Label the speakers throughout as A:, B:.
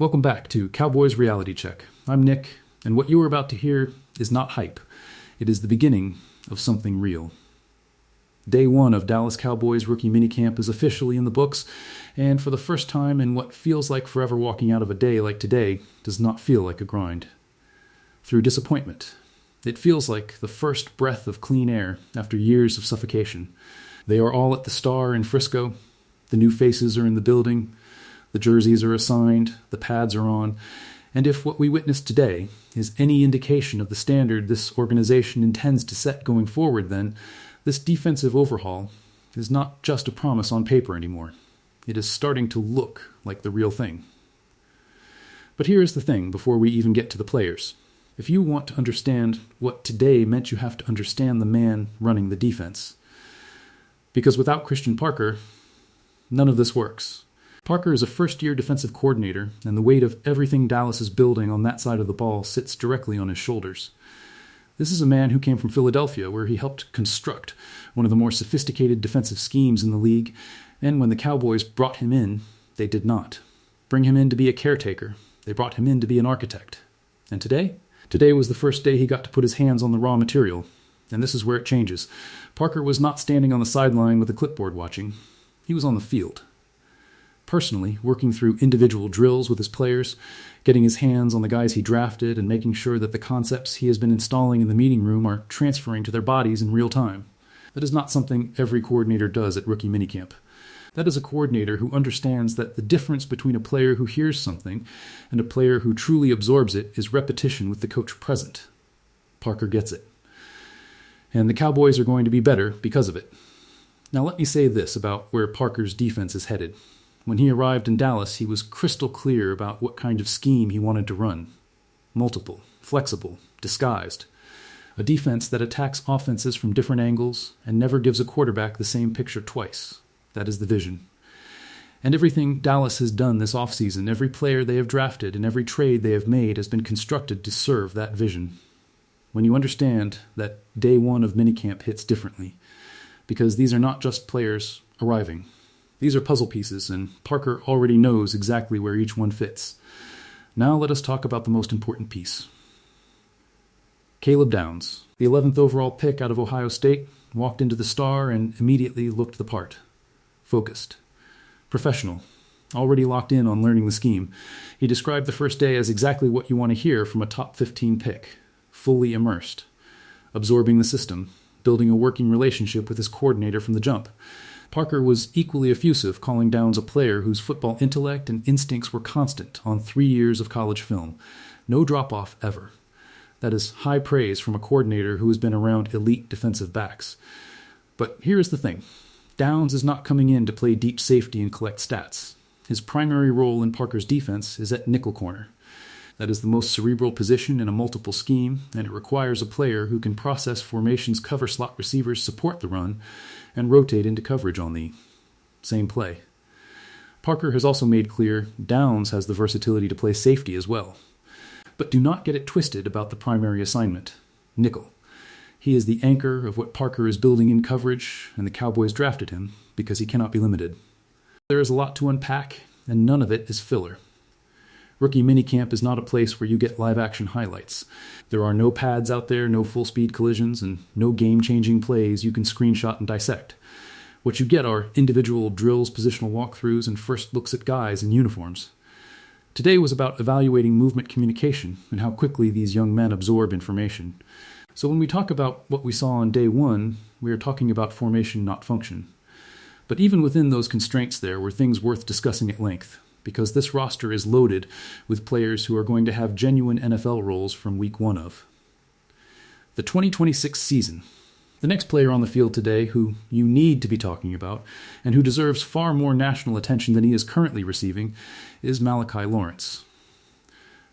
A: Welcome back to Cowboys Reality Check. I'm Nick, and what you are about to hear is not hype. It is the beginning of something real. Day 1 of Dallas Cowboys rookie minicamp is officially in the books, and for the first time in what feels like forever, walking out of a day like today does not feel like a grind. Through disappointment, it feels like the first breath of clean air after years of suffocation. They are all at the Star in Frisco. The new faces are in the building. The jerseys are assigned, the pads are on, and if what we witnessed today is any indication of the standard this organization intends to set going forward, then this defensive overhaul is not just a promise on paper anymore. It is starting to look like the real thing. But here is the thing before we even get to the players. If you want to understand what today meant, you have to understand the man running the defense. Because without Christian Parker, none of this works. Parker is a first-year defensive coordinator, and the weight of everything Dallas is building on that side of the ball sits directly on his shoulders. This is a man who came from Philadelphia, where he helped construct one of the more sophisticated defensive schemes in the league, and when the Cowboys brought him in, they did not bring him in to be a caretaker. They brought him in to be an architect. And today? Today was the first day he got to put his hands on the raw material, and this is where it changes. Parker was not standing on the sideline with a clipboard watching. He was on the field. Personally, working through individual drills with his players, getting his hands on the guys he drafted, and making sure that the concepts he has been installing in the meeting room are transferring to their bodies in real time. That is not something every coordinator does at rookie minicamp. That is a coordinator who understands that the difference between a player who hears something and a player who truly absorbs it is repetition with the coach present. Parker gets it. And the Cowboys are going to be better because of it. Now let me say this about where Parker's defense is headed. When he arrived in Dallas, he was crystal clear about what kind of scheme he wanted to run. Multiple, flexible, disguised. A defense that attacks offenses from different angles and never gives a quarterback the same picture twice. That is the vision. And everything Dallas has done this offseason, every player they have drafted and every trade they have made has been constructed to serve that vision. When you understand that day 1 of minicamp hits differently, because these are not just players arriving. These are puzzle pieces, and Parker already knows exactly where each one fits. Now let us talk about the most important piece. Caleb Downs, the 11th overall pick out of Ohio State, walked into the Star and immediately looked the part. Focused. Professional. Already locked in on learning the scheme. He described the first day as exactly what you want to hear from a top 15 pick. Fully immersed. Absorbing the system. Building a working relationship with his coordinator from the jump. Parker was equally effusive, calling Downs a player whose football intellect and instincts were constant on 3 years of college film. No drop-off ever. That is high praise from a coordinator who has been around elite defensive backs. But here is the thing. Downs is not coming in to play deep safety and collect stats. His primary role in Parker's defense is at nickel corner. That is the most cerebral position in a multiple scheme, and it requires a player who can process formations cover slot receivers support the run and rotate into coverage on the same play. Parker has also made clear Downs has the versatility to play safety as well. But do not get it twisted about the primary assignment, nickel. He is the anchor of what Parker is building in coverage, and the Cowboys drafted him because he cannot be limited. There is a lot to unpack, and none of it is filler. Rookie minicamp is not a place where you get live-action highlights. There are no pads out there, no full-speed collisions, and no game-changing plays you can screenshot and dissect. What you get are individual drills, positional walkthroughs, and first looks at guys in uniforms. Today was about evaluating movement communication and how quickly these young men absorb information. So when we talk about what we saw on day 1, we are talking about formation, not function. But even within those constraints there were things worth discussing at length, because this roster is loaded with players who are going to have genuine NFL roles from week 1 of. The 2026 season. The next player on the field today who you need to be talking about, and who deserves far more national attention than he is currently receiving, is Malachi Lawrence.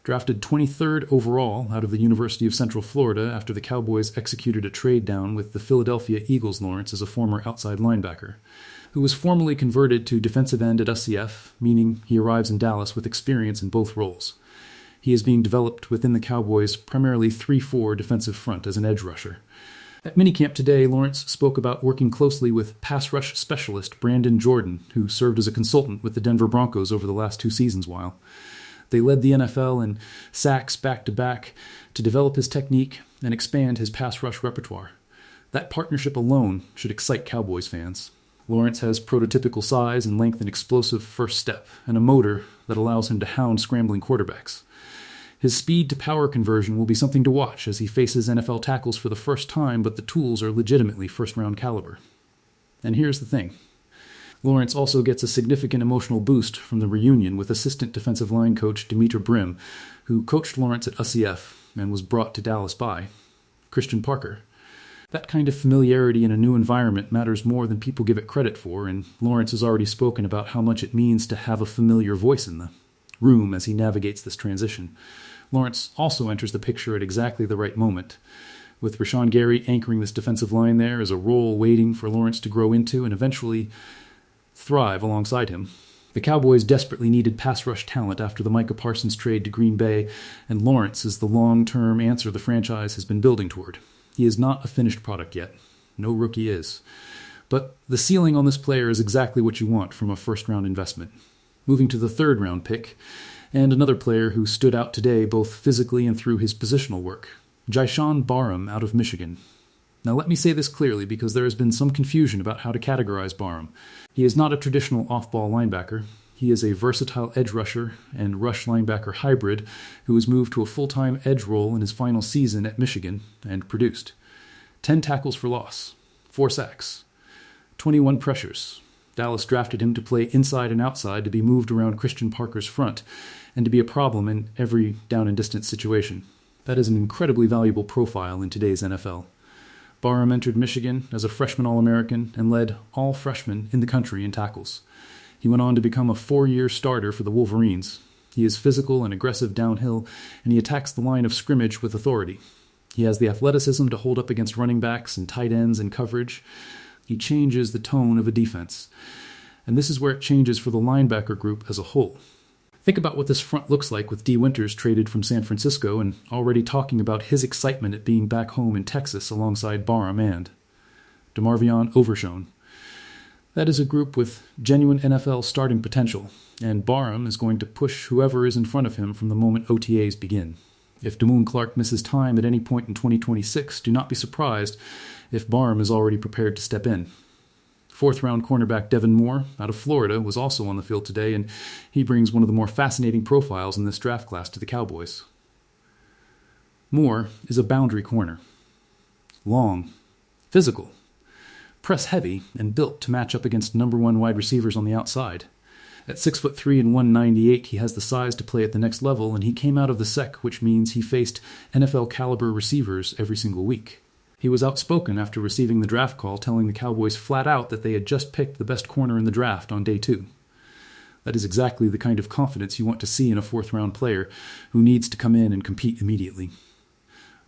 A: Drafted 23rd overall out of the University of Central Florida after the Cowboys executed a trade down with the Philadelphia Eagles, Lawrence is a former outside linebacker, who was formally converted to defensive end at UCF, meaning he arrives in Dallas with experience in both roles. He is being developed within the Cowboys' primarily 3-4 defensive front as an edge rusher. At minicamp today, Lawrence spoke about working closely with pass rush specialist Brandon Jordan, who served as a consultant with the Denver Broncos over the last 2 seasons while. They led the NFL in sacks back-to-back to develop his technique and expand his pass rush repertoire. That partnership alone should excite Cowboys fans. Lawrence has prototypical size and length and explosive first step, and a motor that allows him to hound scrambling quarterbacks. His speed-to-power conversion will be something to watch as he faces NFL tackles for the first time, but the tools are legitimately first-round caliber. And here's the thing. Lawrence also gets a significant emotional boost from the reunion with assistant defensive line coach Demetra Brim, who coached Lawrence at UCF and was brought to Dallas by Christian Parker. That kind of familiarity in a new environment matters more than people give it credit for, and Lawrence has already spoken about how much it means to have a familiar voice in the room as he navigates this transition. Lawrence also enters the picture at exactly the right moment. With Rashawn Gary anchoring this defensive line there as a role waiting for Lawrence to grow into and eventually thrive alongside him. The Cowboys desperately needed pass rush talent after the Micah Parsons trade to Green Bay, and Lawrence is the long-term answer the franchise has been building toward. He is not a finished product yet. No rookie is. But the ceiling on this player is exactly what you want from a first-round investment. Moving to the third-round pick, and another player who stood out today both physically and through his positional work, Jaishawn Barham out of Michigan. Now let me say this clearly because there has been some confusion about how to categorize Barham. He is not a traditional off-ball linebacker. He is a versatile edge rusher and rush linebacker hybrid who has moved to a full-time edge role in his final season at Michigan and produced 10 tackles for loss, 4 sacks, 21 pressures. Dallas drafted him to play inside and outside, to be moved around Christian Parker's front, and to be a problem in every down and distance situation. That is an incredibly valuable profile in today's NFL. Barham entered Michigan as a freshman All-American and led all freshmen in the country in tackles. He went on to become a 4-year starter for the Wolverines. He is physical and aggressive downhill, and he attacks the line of scrimmage with authority. He has the athleticism to hold up against running backs and tight ends in coverage. He changes the tone of a defense. And this is where it changes for the linebacker group as a whole. Think about what this front looks like with D. Winters traded from San Francisco and already talking about his excitement at being back home in Texas alongside Barham and DeMarvion Overshown. That is a group with genuine NFL starting potential, and Barham is going to push whoever is in front of him from the moment OTAs begin. If Damone Clark misses time at any point in 2026, do not be surprised if Barham is already prepared to step in. Fourth-round cornerback Devin Moore, out of Florida, was also on the field today, and he brings one of the more fascinating profiles in this draft class to the Cowboys. Moore is a boundary corner. Long, physical, press-heavy, and built to match up against number one wide receivers on the outside. At 6'3" and 198, he has the size to play at the next level, and he came out of the sec, which means he faced NFL-caliber receivers every single week. He was outspoken after receiving the draft call, telling the Cowboys flat out that they had just picked the best corner in the draft on day 2. That is exactly the kind of confidence you want to see in a fourth-round player who needs to come in and compete immediately.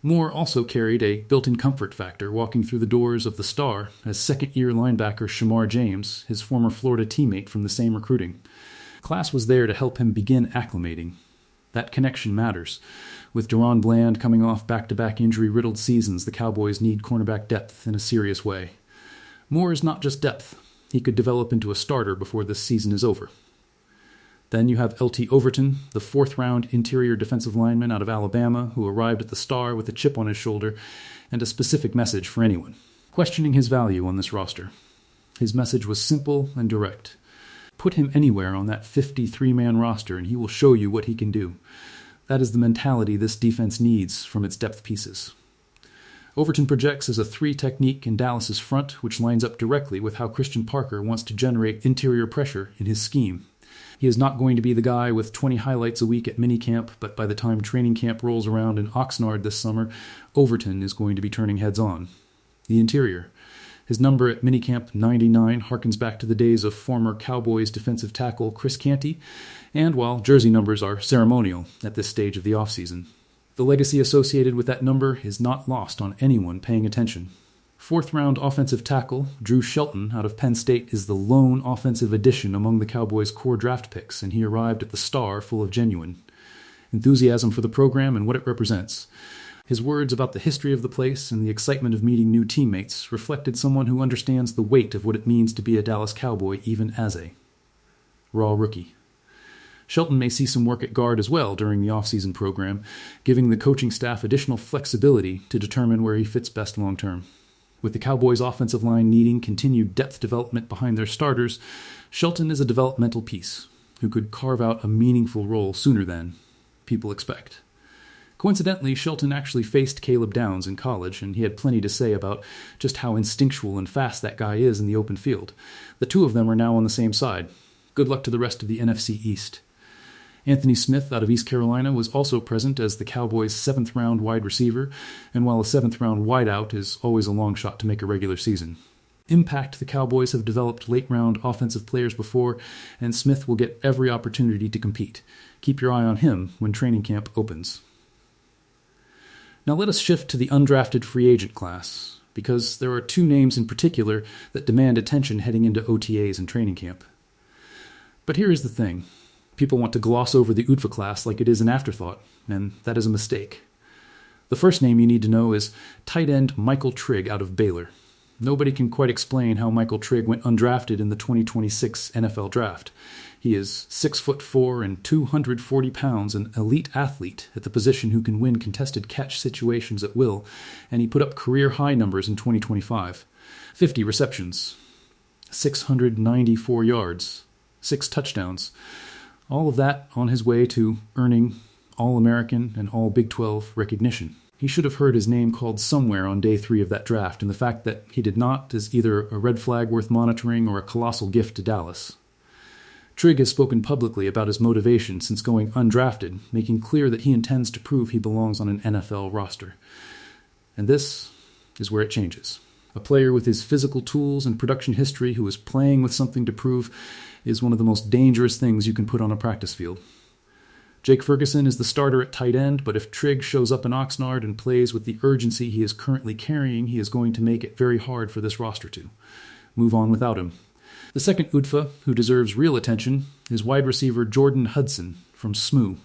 A: Moore also carried a built-in comfort factor walking through the doors of the Star as second-year linebacker Shamar James, his former Florida teammate from the same recruiting. Class was there to help him begin acclimating. That connection matters. With Deron Bland coming off back-to-back injury-riddled seasons, the Cowboys need cornerback depth in a serious way. Moore is not just depth. He could develop into a starter before this season is over. Then you have L.T. Overton, the fourth-round interior defensive lineman out of Alabama, who arrived at the Star with a chip on his shoulder and a specific message for anyone questioning his value on this roster. His message was simple and direct. Put him anywhere on that 53-man roster and he will show you what he can do. That is the mentality this defense needs from its depth pieces. Overton projects as a 3 technique in Dallas's front, which lines up directly with how Christian Parker wants to generate interior pressure in his scheme. He is not going to be the guy with 20 highlights a week at minicamp, but by the time training camp rolls around in Oxnard this summer, Overton is going to be turning heads on. The interior. His number at minicamp 99 harkens back to the days of former Cowboys defensive tackle Chris Canty, and while jersey numbers are ceremonial at this stage of the offseason, the legacy associated with that number is not lost on anyone paying attention. Fourth-round offensive tackle Drew Shelton out of Penn State is the lone offensive addition among the Cowboys' core draft picks, and he arrived at the Star full of genuine enthusiasm for the program and what it represents. His words about the history of the place and the excitement of meeting new teammates reflected someone who understands the weight of what it means to be a Dallas Cowboy even as a raw rookie. Shelton may see some work at guard as well during the offseason program, giving the coaching staff additional flexibility to determine where he fits best long-term. With the Cowboys' offensive line needing continued depth development behind their starters, Shelton is a developmental piece who could carve out a meaningful role sooner than people expect. Coincidentally, Shelton actually faced Caleb Downs in college, and he had plenty to say about just how instinctual and fast that guy is in the open field. The two of them are now on the same side. Good luck to the rest of the NFC East. Anthony Smith out of East Carolina was also present as the Cowboys' 7th-round wide receiver, and while a 7th-round wideout is always a long shot to make a regular season. Impact the Cowboys have developed late-round offensive players before, and Smith will get every opportunity to compete. Keep your eye on him when training camp opens. Now let us shift to the undrafted free agent class, because there are two names in particular that demand attention heading into OTAs and training camp. But here is the thing. People want to gloss over the UDFA class like it is an afterthought, and that is a mistake. The first name you need to know is tight end Michael Trigg out of Baylor. Nobody can quite explain how Michael Trigg went undrafted in the 2026 NFL Draft. He is 6'4" and 240 pounds, an elite athlete at the position who can win contested catch situations at will, and he put up career-high numbers in 2025. 50 receptions, 694 yards, 6 touchdowns. All of that on his way to earning All-American and All-Big 12 recognition. He should have heard his name called somewhere on day 3 of that draft, and the fact that he did not is either a red flag worth monitoring or a colossal gift to Dallas. Trigg has spoken publicly about his motivation since going undrafted, making clear that he intends to prove he belongs on an NFL roster. And this is where it changes. A player with his physical tools and production history who is playing with something to prove is one of the most dangerous things you can put on a practice field. Jake Ferguson is the starter at tight end, but if Trigg shows up in Oxnard and plays with the urgency he is currently carrying, he is going to make it very hard for this roster to move on without him. The second UDFA, who deserves real attention, is wide receiver Jordan Hudson from SMU.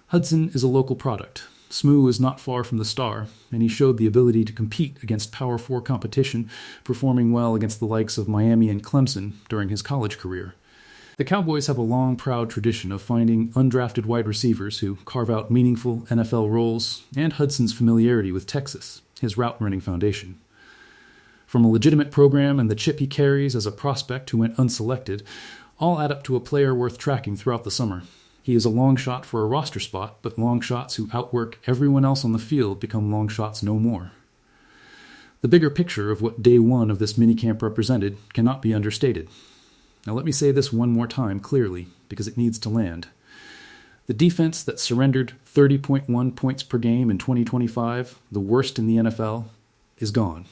A: Hudson is a local product. SMU is not far from the star, and he showed the ability to compete against Power 4 competition, performing well against the likes of Miami and Clemson during his college career. The Cowboys have a long, proud tradition of finding undrafted wide receivers who carve out meaningful NFL roles, and Hudson's familiarity with Texas, his route-running foundation. From a legitimate program and the chip he carries as a prospect who went unselected, all add up to a player worth tracking throughout the summer. He is a long shot for a roster spot, but long shots who outwork everyone else on the field become long shots no more. The bigger picture of what day 1 of this minicamp represented cannot be understated. Now let me say this one more time clearly, because it needs to land. The defense that surrendered 30.1 points per game in 2025, the worst in the NFL, is gone.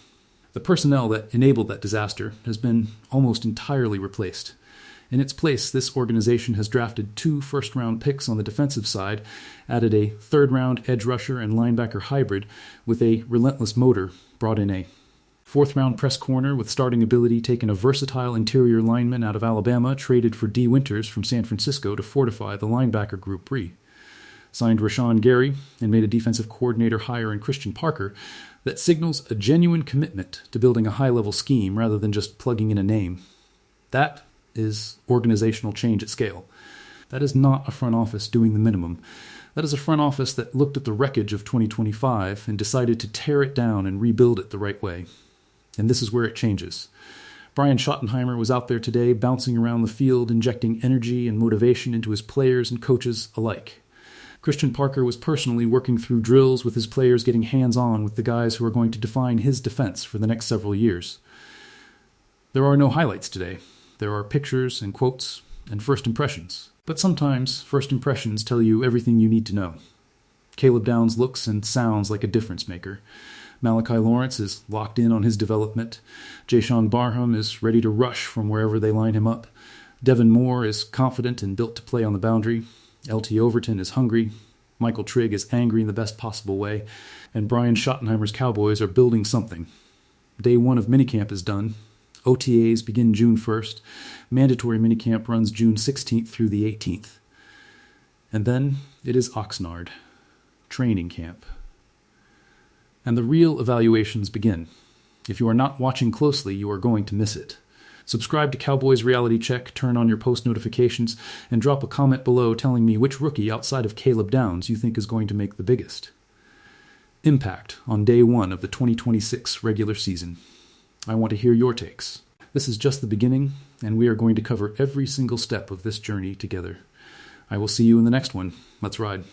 A: The personnel that enabled that disaster has been almost entirely replaced. In its place, this organization has drafted 2 first-round picks on the defensive side, added a third-round edge rusher and linebacker hybrid with a relentless motor, brought in a 4th-round press corner with starting ability, taken a versatile interior lineman out of Alabama, traded for D. Winters from San Francisco to fortify the linebacker group signed Rashawn Gary, and made a defensive coordinator hire in Christian Parker that signals a genuine commitment to building a high-level scheme rather than just plugging in a name. That is organizational change at scale. That is not a front office doing the minimum. That is a front office that looked at the wreckage of 2025 and decided to tear it down and rebuild it the right way. And this is where it changes. Brian Schottenheimer was out there today bouncing around the field, injecting energy and motivation into his players and coaches alike. Christian Parker was personally working through drills with his players, getting hands-on with the guys who are going to define his defense for the next several years. There are no highlights today. There are pictures and quotes and first impressions. But sometimes first impressions tell you everything you need to know. Caleb Downs looks and sounds like a difference maker. Malachi Lawrence is locked in on his development. Jaishawn Barham is ready to rush from wherever they line him up. Devin Moore is confident and built to play on the boundary. LT Overton is hungry. Michael Trigg is angry in the best possible way. And Brian Schottenheimer's Cowboys are building something. Day 1 of minicamp is done. OTAs begin June 1st. Mandatory minicamp runs June 16th through the 18th. And then it is Oxnard. Training camp. And the real evaluations begin. If you are not watching closely, you are going to miss it. Subscribe to Cowboys Reality Check, turn on your post notifications, and drop a comment below telling me which rookie outside of Caleb Downs you think is going to make the biggest impact on day one of the 2026 regular season. I want to hear your takes. This is just the beginning, and we are going to cover every single step of this journey together. I will see you in the next one. Let's ride.